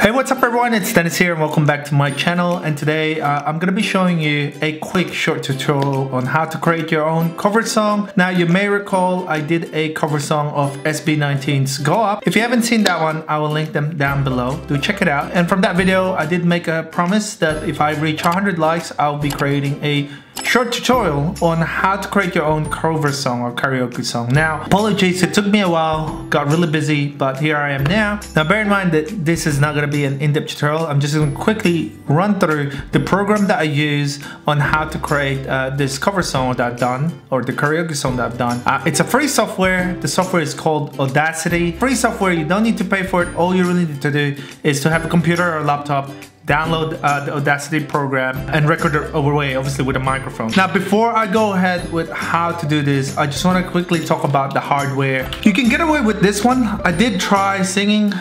Hey, what's up everyone, it's Dennis here and welcome back to my channel. And today I'm going to be showing you a quick short tutorial on how to create your own cover song. Now you may recall I did a cover song of SB19's Go Up. If you haven't seen that one, I will link them down below. Do check it out. And from that video I did make a promise that if I reach 100 likes I'll be creating a short tutorial on how to create your own cover song or karaoke song. Now, apologies, it took me a while, got really busy, but here I am now. Now, bear in mind that this is not going to be an in-depth tutorial. I'm just going to quickly run through the program that I use on how to create this cover song that I've done, or the karaoke song that I've done. It's a free software. The software is called Audacity. Free software, you don't need to pay for it. All you really need to do is to have a computer or a laptop, download the Audacity program and record it overway, obviously with a microphone. Now, before I go ahead with how to do this, I just want to quickly talk about the hardware. You can get away with this one. I did try singing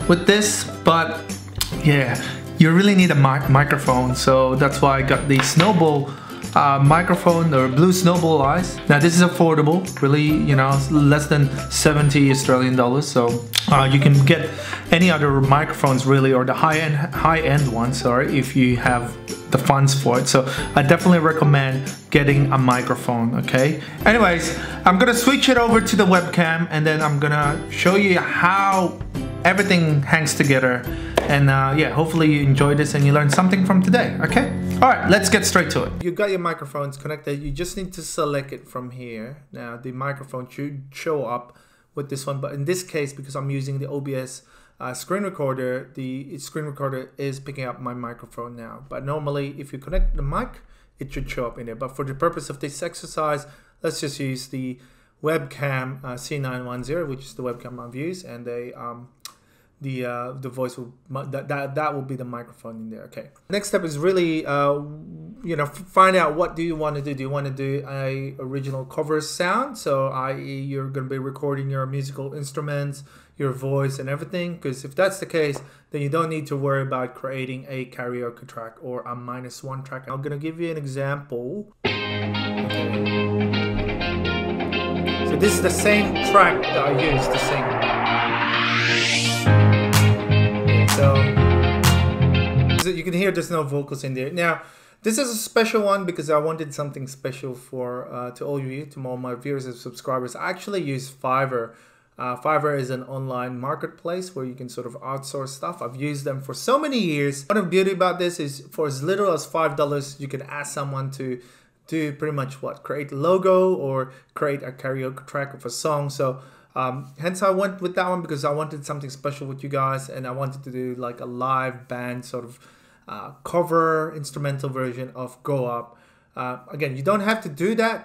with this, but yeah, you really need a microphone. So that's why I got the Snowball microphone, or Blue Snowball Eyes. Now this is affordable, really, you know, less than 70 Australian dollars. So you can get any other microphones really, or the high-end ones, sorry, if you have the funds for it. So I definitely recommend getting a microphone, okay? Anyways, I'm gonna switch it over to the webcam and then I'm gonna show you how everything hangs together. And yeah, hopefully you enjoyed this and you learned something from today, okay? All right, let's get straight to it. You've got your microphones connected. You just need to select it from here. Now the microphone should show up with this one, but in this case, because I'm using the OBS screen recorder, the screen recorder is picking up my microphone now. But normally, if you connect the mic, it should show up in there. But for the purpose of this exercise, let's just use the webcam C910, which is the webcam I've used, and the voice will that will be the microphone in there. Okay, next step is really you know, find out what do you want to do. Do you want to do a original cover sound, so i.e. you're going to be recording your musical instruments, your voice and everything? Because if that's the case, then you don't need to worry about creating a karaoke track or a -1 track. I'm going to give you an example. Okay. So this is the same track that I used to sing. So you can hear there's no vocals in there. Now, this is a special one because I wanted something special for to all you, to all my viewers and subscribers. I actually use Fiverr. Fiverr is an online marketplace where you can sort of outsource stuff. I've used them for so many years. One of the beauty about this is for as little as $5, you can ask someone to do pretty much what? Create a logo or create a karaoke track of a song. So hence I went with that one because I wanted something special with you guys, and I wanted to do like a live band sort of cover instrumental version of Go Up. Again, you don't have to do that.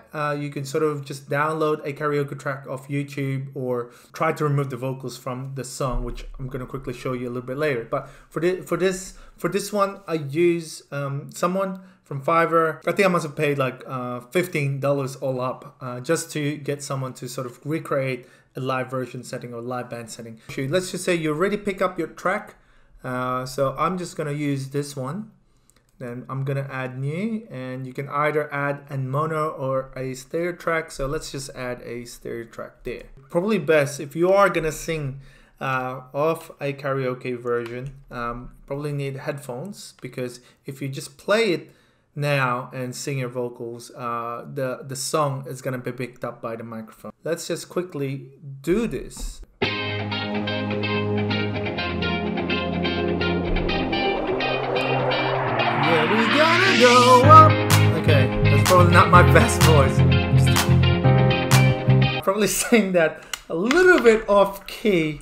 You can sort of just download a karaoke track off YouTube or try to remove the vocals from the song, which I'm going to quickly show you a little bit later. But for this one, I use someone from Fiverr. I think I must have paid like $15 all up just to get someone to sort of recreate a live version setting or live band setting. Let's just say you already pick up your track. So I'm just going to use this one. Then I'm going to add new, and you can either add a mono or a stereo track. So let's just add a stereo track there. Probably best if you are going to sing off a karaoke version, probably need headphones, because if you just play it now and sing your vocals, the song is going to be picked up by the microphone. Let's just quickly do this. Yeah, we gotta go up. Okay, that's probably not my best voice. Probably saying that a little bit off key,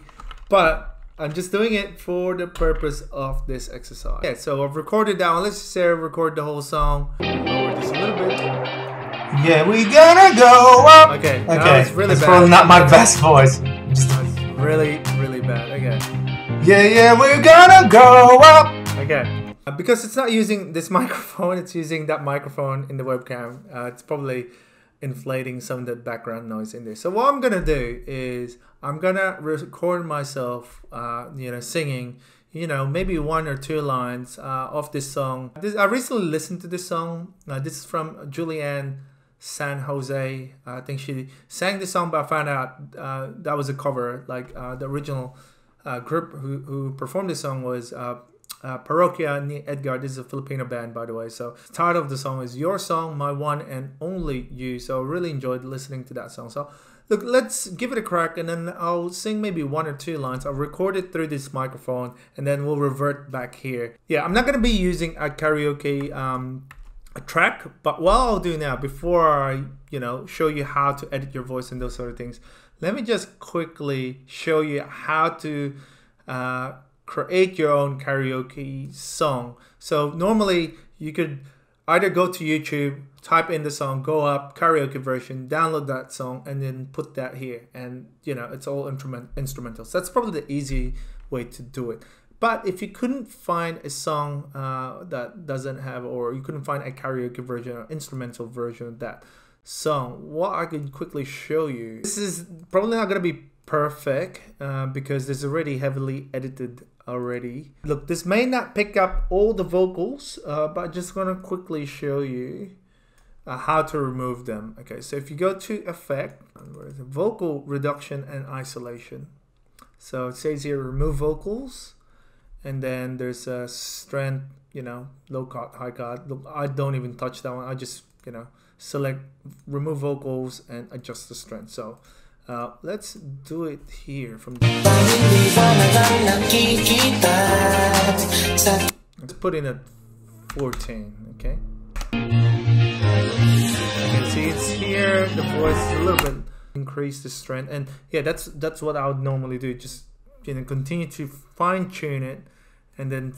but I'm just doing it for the purpose of this exercise. Okay, so I've recorded that one. Let's just say I record the whole song. Lower this a little bit. Yeah, we gotta go up. Okay, it's really that's bad. probably not my best voice. It's really, really bad. Okay. Yeah, we're gonna go up. Okay. Because it's not using this microphone, it's using that microphone in the webcam. It's probably inflating some of the background noise in there. So what I'm gonna do is I'm gonna record myself, you know, singing, you know, maybe 1 or 2 lines of this song. I recently listened to this song. This is from Julianne San Jose. I think she sang this song, but I found out that was a cover. Like the original group who performed this song was Parokya ni Edgar. This is a Filipino band, by the way. So the title of the song is Your Song, My One and Only You. So I really enjoyed listening to that song. So look, let's give it a crack, and then I'll sing maybe 1 or 2 lines. I'll record it through this microphone, and then we'll revert back here. Yeah, I'm not going to be using a karaoke a track, but what I'll do now, before I show you how to edit your voice and those sort of things, let me just quickly show you how to create your own karaoke song. So normally you could either go to YouTube, type in the song, go up, karaoke version, download that song, and then put that here. And it's all instrumental. So that's probably the easy way to do it. But if you couldn't find a song that doesn't have, or you couldn't find a karaoke version or instrumental version of that song, what I can quickly show you, this is probably not going to be perfect because it's already heavily edited already. Look, this may not pick up all the vocals, but I'm just going to quickly show you how to remove them. Okay, so if you go to Effect, Vocal Reduction and Isolation. So it says here, remove vocals. And then there's a strength, low cut, high cut. Look, I don't even touch that one. I just, select remove vocals and adjust the strength. So let's do it here from the let's put in at 14, okay? You can see it's here, the voice is a little bit, increase the strength, and yeah, that's what I would normally do. Just continue to fine tune it, and then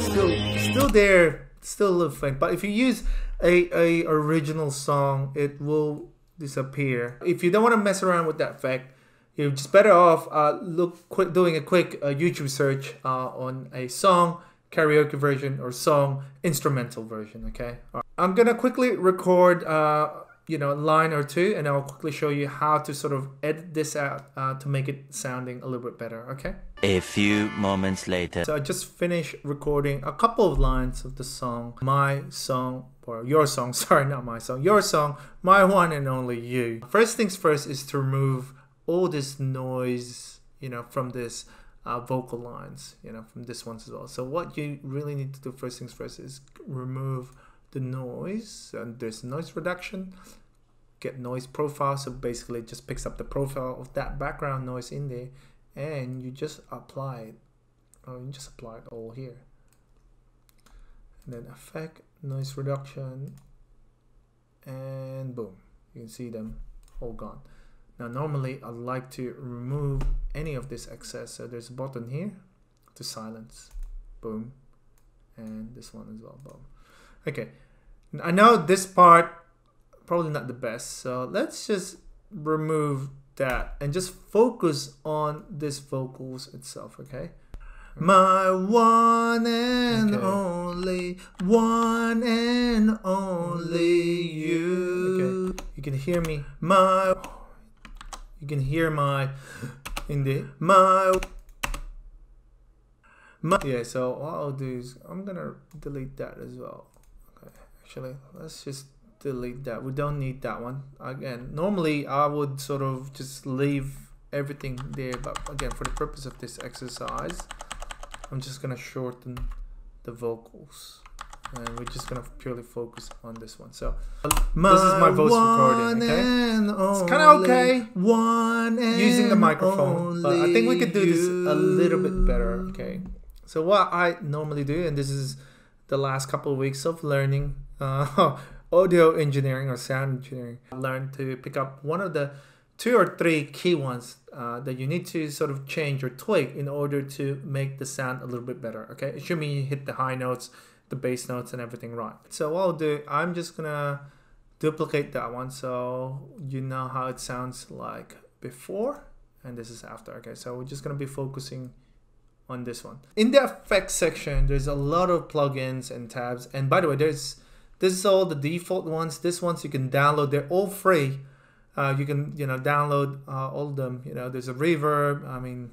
still there, still a little faint. But if you use a original song, it will disappear. If you don't want to mess around with that effect, you're just better off doing a quick YouTube search on a song karaoke version or song instrumental version. Okay, I'm gonna quickly record a line or 2, and I'll quickly show you how to sort of edit this out to make it sounding a little bit better. Okay, a few moments later. So I just finished recording a couple of lines of the song, my song, or your song, sorry, not my song, your song, my one and only you. First things first is to remove all this noise, from this vocal lines, from this one as well. So what you really need to do first things first is remove the noise, and there's noise reduction, get noise profile. So basically it just picks up the profile of that background noise in there, and you just apply it, or you just apply it all here, and then effect, noise reduction, and boom, you can see them all gone. Now normally I'd like to remove any of this excess, so there's a button here to silence, boom, and this one as well, boom. Okay, I know this part probably not the best, so let's just remove that and just focus on this vocals itself. Okay, my one and only, one and only you. Okay, you can hear me. You can hear my in the my. Yeah, so what I'll do is I'm gonna delete that as well. Actually, let's just delete that. We don't need that one. Again, normally I would sort of just leave everything there, but again, for the purpose of this exercise, I'm just gonna shorten the vocals, and we're just gonna purely focus on this one. So this is my voice recording. Okay, it's kind of okay using the microphone, but I think we could do this a little bit better. Okay, so what I normally do, and this is the last couple of weeks of learning audio engineering or sound engineering, I learned to pick up one of the 2 or 3 key ones that you need to sort of change or tweak in order to make the sound a little bit better. Okay, assuming you hit the high notes, the bass notes, and everything right. So what I'll do, I'm just gonna duplicate that one so you know how it sounds like before, and this is after. Okay, so we're just gonna be focusing on this one. In the effects section, there's a lot of plugins and tabs, and by the way, this is all the default ones. This ones you can download, they're all free. You can download all of them. There's a reverb, I mean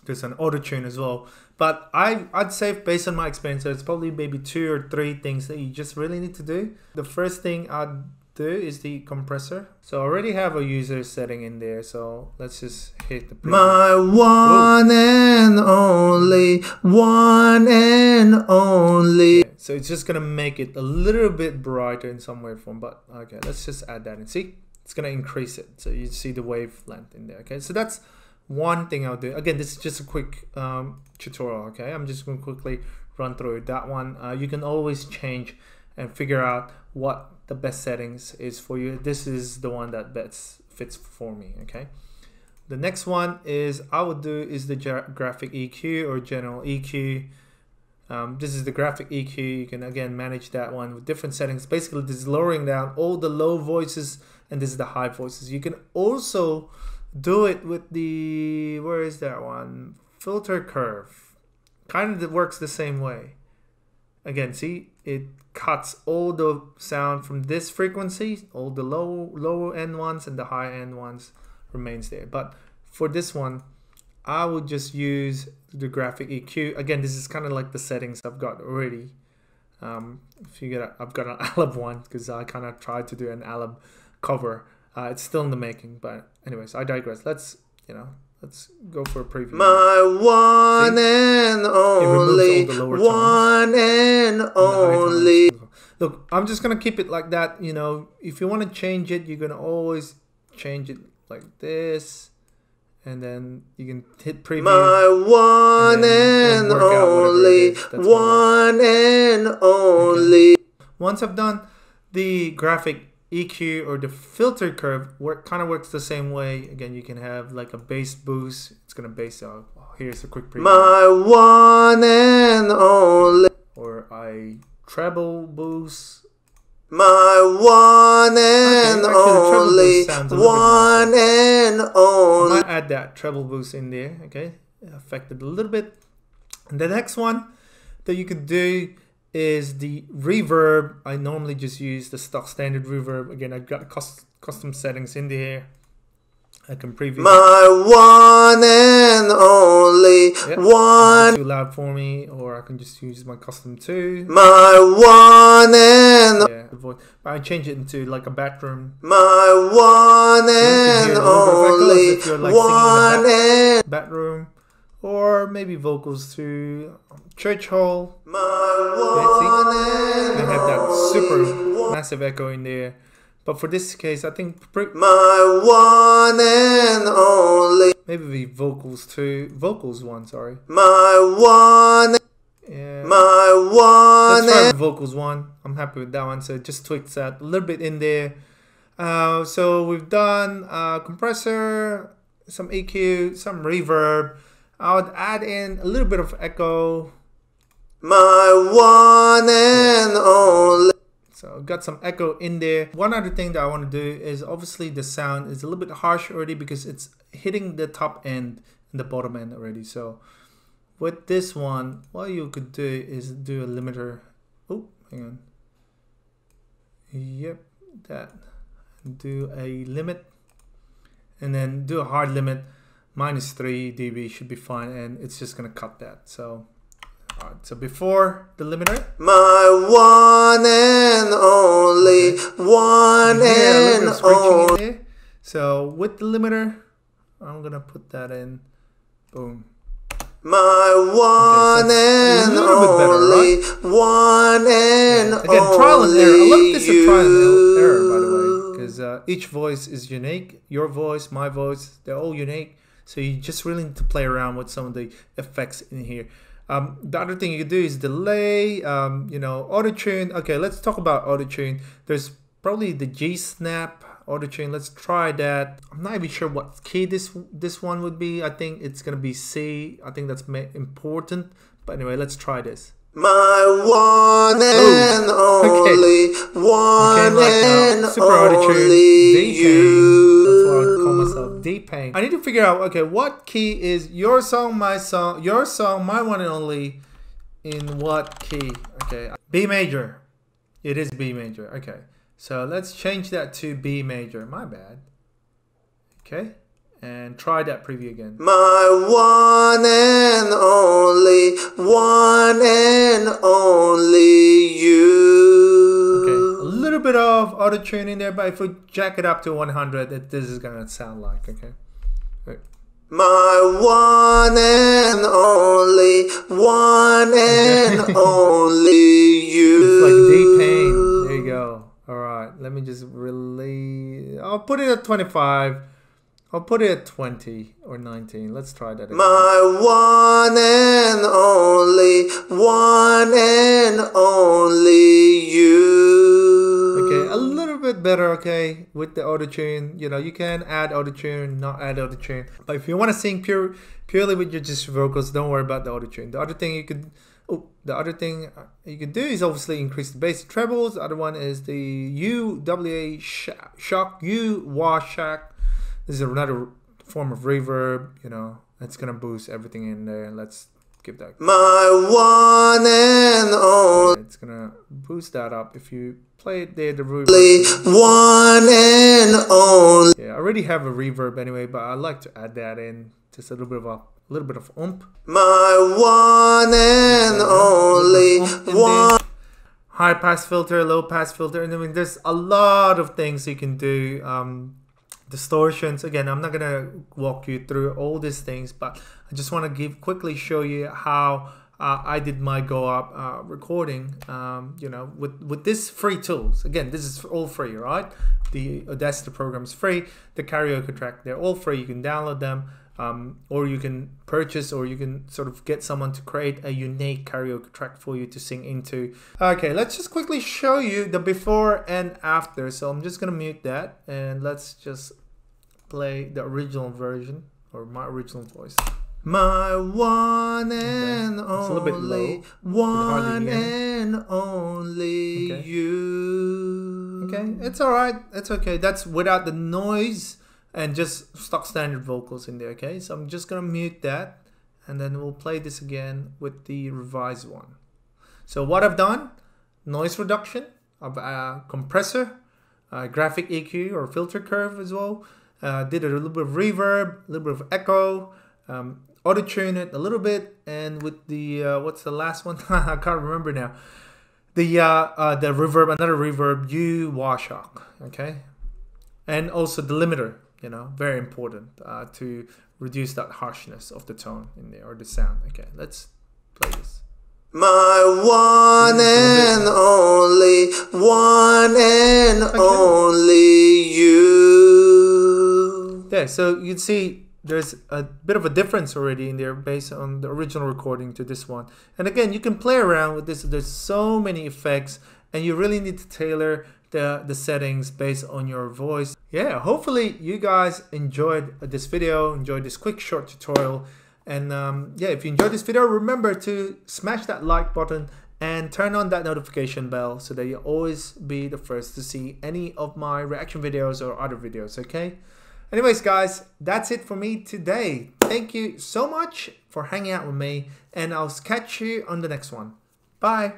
there's an auto tune as well, but I'd say based on my experience, there's probably maybe 2 or 3 things that you just really need to do. The first thing I'd do is the compressor. So I already have a user setting in there, so let's just hit the preview. My one and only, one and only. Okay, so it's just gonna make it a little bit brighter in some way form, but okay, let's just add that and see, it's gonna increase it, so you see the wavelength in there. Okay, so that's one thing I'll do. Again, this is just a quick tutorial. Okay, I'm just going to quickly run through that one. You can always change and figure out what the best settings is for you. This is the one that best fits for me. Okay, the next one is I would do is the graphic EQ or general EQ. This is the graphic EQ. You can again manage that one with different settings. Basically, this is lowering down all the low voices, and this is the high voices. You can also do it with the, where is that one? Filter curve. Kind of works the same way. Again, see, it cuts all the sound from this frequency, all the lower end ones, and the high end ones remains there. But for this one, I would just use the graphic EQ. Again, this is kind of like the settings I've got already. If you get, I've got an Alab one because I kind of tried to do an Alab cover. It's still in the making, but anyways, I digress. Let's go for a preview. My one and only, one and only. Look, I'm just gonna keep it like that. You know, if you want to change it, you're gonna always change it like this, and then you can hit preview. My one and only, one and only. Okay. Once I've done the graphic EQ or the filter curve, kind of works the same way. Again, you can have like a bass boost. It's gonna bass out. Oh, here's a quick preview. My one and only. Or a treble boost. My one and only, one and only. I might add that treble boost in there. Okay, affected a little bit. And the next one that you could do is the reverb. I normally just use the stock standard reverb. Again, I've got custom settings in there. I can preview. My one and only, one. Too loud for me, or I can just use my custom 2. My one and but I change it into like a bathroom. My one and only, one and bathroom, or maybe vocals to church hall. My I have that super massive echo in there, but for this case, I think my one and only, maybe vocals to vocals one. Sorry, my one. Yeah. My one. Let's try the vocals one. I'm happy with that one. So just tweak that a little bit in there. So we've done compressor, some EQ, some reverb. I would add in a little bit of echo. My one and only. So got some echo in there. One other thing that I want to do is obviously the sound is a little bit harsh already because it's hitting the top end and the bottom end already. So with this one, what you could do is do a limiter. Oh, hang on. Yep, that. Do a limit and then do a hard limit. -3 dB should be fine, and it's just gonna cut that. So alright, so before the limiter, my one and only, one and only. So with the limiter, I'm gonna put that in. Boom. My one and only, one and only. Again, trial and error. A lot of this is trial and error, by the way, because each voice is unique. Your voice, my voice, they're all unique. So you just really need to play around with some of the effects in here. The other thing you can do is delay, you know, auto-tune. Okay, let's talk about auto-tune. There's probably the G-Snap auto-tune. Let's try that. I'm not even sure what key this one would be. I think it's gonna be C. I think that's important. But anyway, let's try this. My one and only, one and only you. That's why I call myself D-Pain. I need to figure out, okay, what key is your song, my song, your song, my one and only, in what key? Okay, B major. It is B major. Okay, so let's change that to B major. My bad. Okay. And try that preview again. My one and only, one and only you. Okay, a little bit of auto tune in there, but if we jack it up to 100, this is gonna sound like, okay. Right. My one and only, one and only you. It's like D-Pain. There you go. All right, let me just really. I'll put it at 25. I'll put it at 20 or 19. Let's try that again. My one and only you. Okay, a little bit better, okay, with the auto-tune. You know, you can add auto-tune, not add auto-tune. But if you want to sing purely with your just vocals, don't worry about the auto-tune. The other thing you could do is obviously increase the bass trebles. The other one is the UWA shock, wah shock. This is another form of reverb, you know, it's gonna boost everything in there. Let's give that. My one and only. It's gonna boost that up if you play it there, the reverb. One and only. Yeah, I already have a reverb anyway, but I like to add that in, just a little bit of oomph. My one and only one. High pass filter, low pass filter, and I mean, there's a lot of things you can do. Distortions, again, I'm not gonna walk you through all these things, but I just want to quickly show you how I did my go up recording, you know, with this free tools. Again, this is all free, right? The Audacity program is free. The karaoke track, they're all free. You can download them, or you can purchase, or you can sort of get someone to create a unique karaoke track for you to sing into. Okay, let's just quickly show you the before and after. So I'm just gonna mute that, and let's just play the original version, or my original voice. My one and only, one and only you. Okay, it's all right. It's okay. That's without the noise and just stock standard vocals in there. Okay, so I'm just gonna mute that, and then we'll play this again with the revised one. So what I've done: noise reduction, compressor, graphic EQ or filter curve as well. Did a little bit of reverb, a little bit of echo, auto-tune it a little bit, and with the what's the last one? I can't remember now. The reverb, another reverb, wah shock, okay, and also the limiter. You know, very important to reduce that harshness of the tone in there, or the sound. Okay, let's play this. My one and only, only you. There, so you can see there's a bit of a difference already in there based on the original recording to this one. And again, you can play around with this. There's so many effects, and you really need to tailor the settings based on your voice. Yeah, hopefully you guys enjoyed this video, enjoyed this quick short tutorial. And yeah, if you enjoyed this video, remember to smash that like button and turn on that notification bell so that you'll always be the first to see any of my reaction videos or other videos, okay? Anyways, guys, that's it for me today. Thank you so much for hanging out with me, and I'll catch you on the next one. Bye.